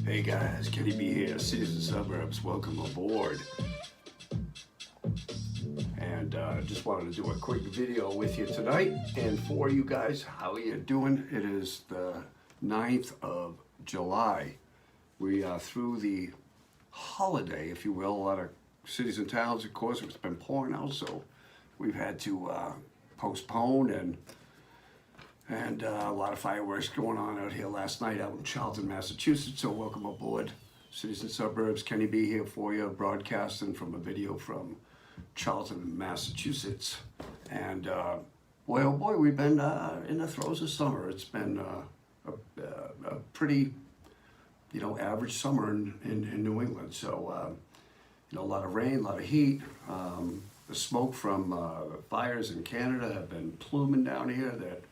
Hey guys, Kenny B here, Cities and Suburbs. Welcome aboard. And just wanted to do a quick video with you tonight. And for you guys, how are you doing? It is the 9th of July. We are through the holiday, if you will. A lot of cities and towns, of course, it's been pouring out, so we've had to postpone and a lot of fireworks going on out here last night out in Charlton, Massachusetts. So welcome aboard, Cities and Suburbs. Kenny B here for you, broadcasting from a video from Charlton, Massachusetts. And boy, oh boy, we've been in the throes of summer. It's been a pretty, average summer in New England. So, a lot of rain, a lot of heat. The smoke from fires in Canada have been pluming down here. That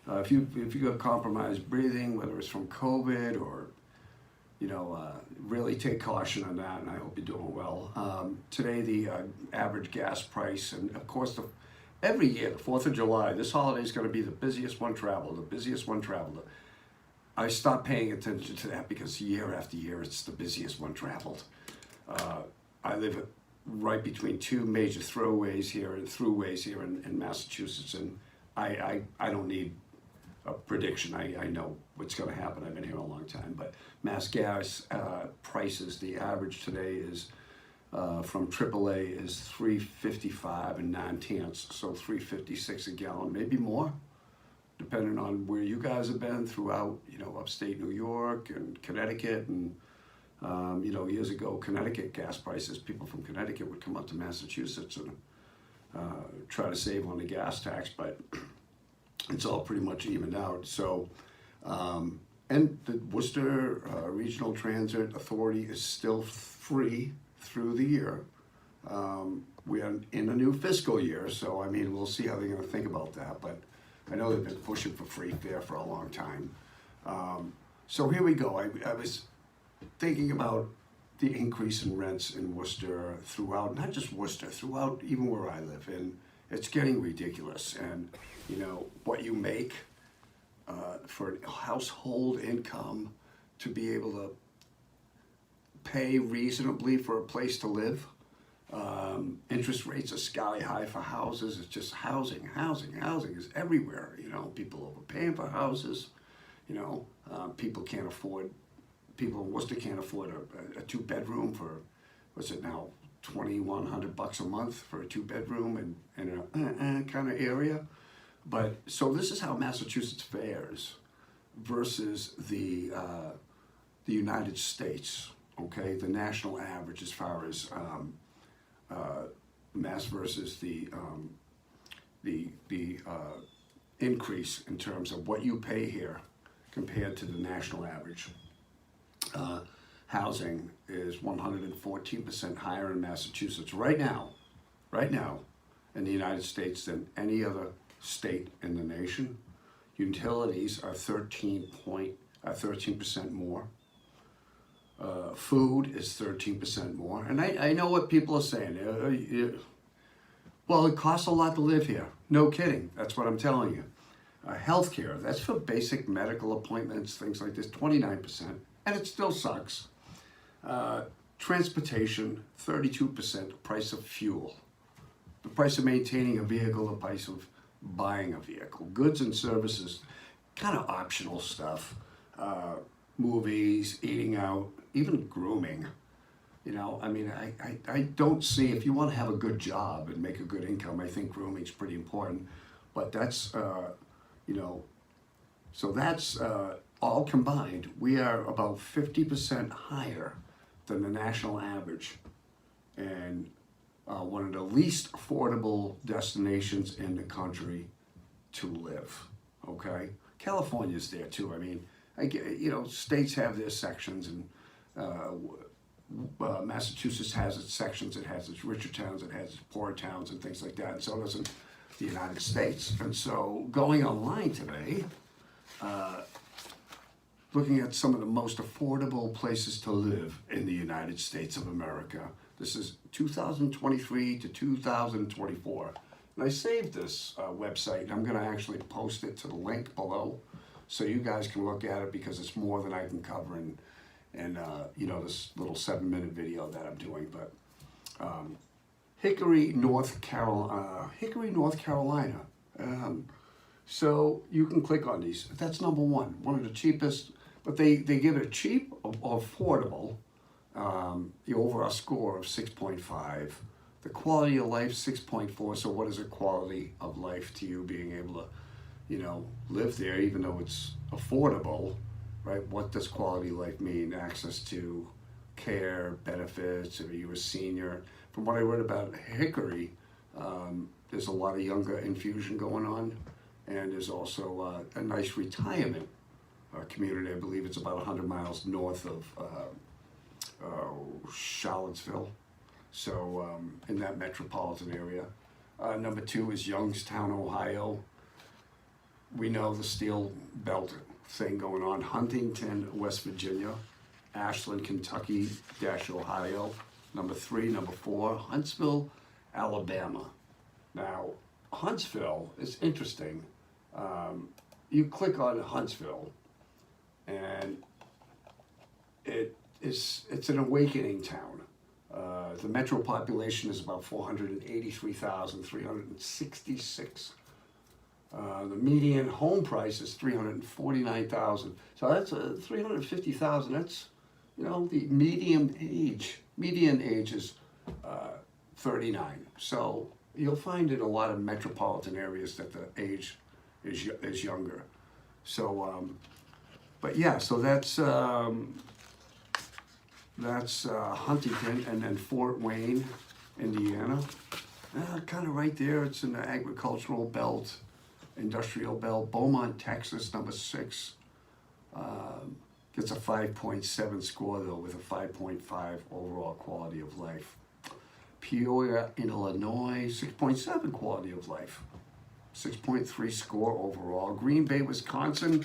if you got compromised breathing, whether it's from COVID or, really take caution on that, and I hope you're doing well. Today, the average gas price, and of course, every year, the 4th of July, this holiday is going to be the busiest one traveled, I stopped paying attention to that because year after year, it's the busiest one traveled. I live right between two major throughways here in Massachusetts, and I don't need a prediction. I know what's going to happen. I've been here a long time. But mass gas prices, the average today is from AAA is $3.55 and 9 cents, so $3.56 a gallon, maybe more, depending on where you guys have been throughout, upstate New York and Connecticut. And years ago, Connecticut gas prices, people from Connecticut would come up to Massachusetts and try to save on the gas tax, but it's all pretty much evened out. So, and the Worcester Regional Transit Authority is still free through the year. We are in a new fiscal year, so we'll see how they're going to think about that. But I know they've been pushing for free fare for a long time. So here we go. I was thinking about the increase in rents in Worcester throughout, not just Worcester, throughout even where I live, and it's getting ridiculous. And what you make for a household income to be able to pay reasonably for a place to live. Interest rates are sky high for houses. It's just housing is everywhere. People overpaying for houses. People in Worcester can't afford a 2-bedroom for, what's it now, $2,100 a month for a 2-bedroom in a kind of area. But so this is how Massachusetts fares versus the United States. Okay, the national average as far as Mass versus the increase in terms of what you pay here compared to the national average. Housing is 114% higher in Massachusetts right now in the United States than any other state in the nation. Utilities are 13% more. Food is 13% more. And I know what people are saying. Well, it costs a lot to live here. No kidding. That's what I'm telling you. Healthcare, that's for basic medical appointments, things like this, 29%. And it still sucks. Transportation, 32%, price of fuel. The price of maintaining a vehicle, the price of buying a vehicle. Goods and services, kind of optional stuff. Movies, eating out, even grooming. I don't see, if you want to have a good job and make a good income, I think grooming's pretty important. But that's, so that's all combined, we are about 50% higher than the national average, and one of the least affordable destinations in the country to live. Okay, California's there too. States have their sections, and Massachusetts has its sections. It has its richer towns, it has its poorer towns, and things like that. And so does the United States. And so, going online today, looking at some of the most affordable places to live in the United States of America. This is 2023 to 2024. And I saved this website. I'm going to actually post it to the link below so you guys can look at it, because it's more than I can cover and you know, this little 7-minute video that I'm doing. But Hickory, North Carolina. So you can click on these. That's number one of the cheapest, but they give it cheap or affordable. The overall score of 6.5. The quality of life, 6.4. So what is a quality of life to you, being able to, you know, live there, even though it's affordable, right? What does quality of life mean? Access to care, benefits, if you're a senior. From what I read about Hickory, there's a lot of younger infusion going on, and there's also a nice retirement community. I believe it's about 100 miles north of Charlottesville, so in that metropolitan area. Number 2 is Youngstown, Ohio. We know the steel belt thing going on. Huntington, West Virginia. Ashland, Kentucky - Ohio. Number 3. Number 4, Huntsville, Alabama. Now, Huntsville is interesting. You click on Huntsville, and it's an awakening town. The metro population is about 483,366. The median home price is $349,000. So that's 350,000. That's, you know, the median age is 39. So you'll find in a lot of metropolitan areas that the age is younger. So, but yeah, so that's Huntington, and then Fort Wayne, Indiana. Kind of right there. It's in the agricultural belt, industrial belt. Beaumont, Texas, number 6. Gets a 5.7 score though, with a 5.5 overall quality of life. Peoria, Illinois, 6.7 quality of life. 6.3 score overall. Green Bay, Wisconsin,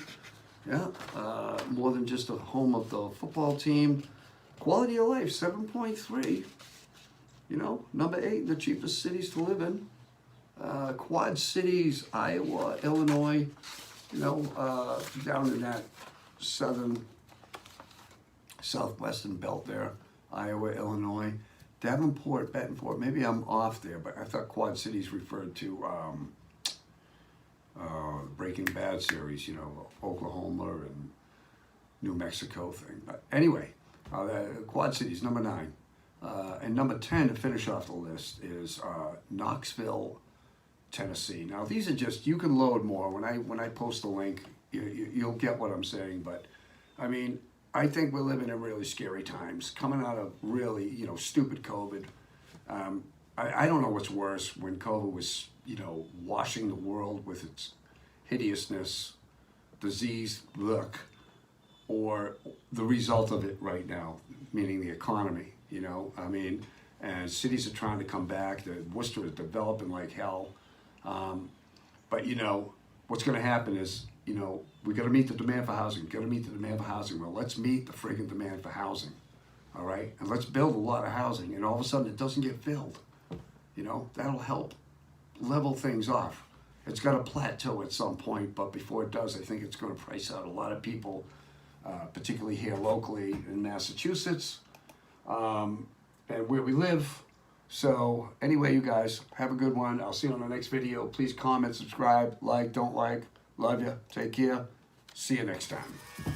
yeah, more than just a home of the football team. Quality of life, 7.3. You know, number 8, the cheapest cities to live in. Quad Cities, Iowa, Illinois, you know, down in that southwestern belt there. Iowa, Illinois. Davenport, Bettenport, maybe I'm off there, but I thought Quad Cities referred to Breaking Bad series, you know, Oklahoma and New Mexico thing. But anyway, Quad Cities, number 9. And number 10 to finish off the list is Knoxville, Tennessee. Now these are just, you can load more. When I post the link, you'll get what I'm saying. But I mean, I think we're living in really scary times, coming out of really, you know, stupid COVID. I don't know what's worse, when COVID was, you know, washing the world with its hideousness, disease, look, or the result of it right now, meaning the economy, you know. I mean, and cities are trying to come back. Worcester is developing like hell. But, you know, what's going to happen is, you know, we got to meet the demand for housing. Well, let's meet the friggin' demand for housing, all right? And let's build a lot of housing, and all of a sudden it doesn't get filled. You know, that'll help level things off. It's got to plateau at some point, but before it does, I think it's going to price out a lot of people, particularly here locally in Massachusetts, and where we live. So anyway, you guys, have a good one. I'll see you on the next video. Please comment, subscribe, like, don't like. Love you. Take care. See you next time.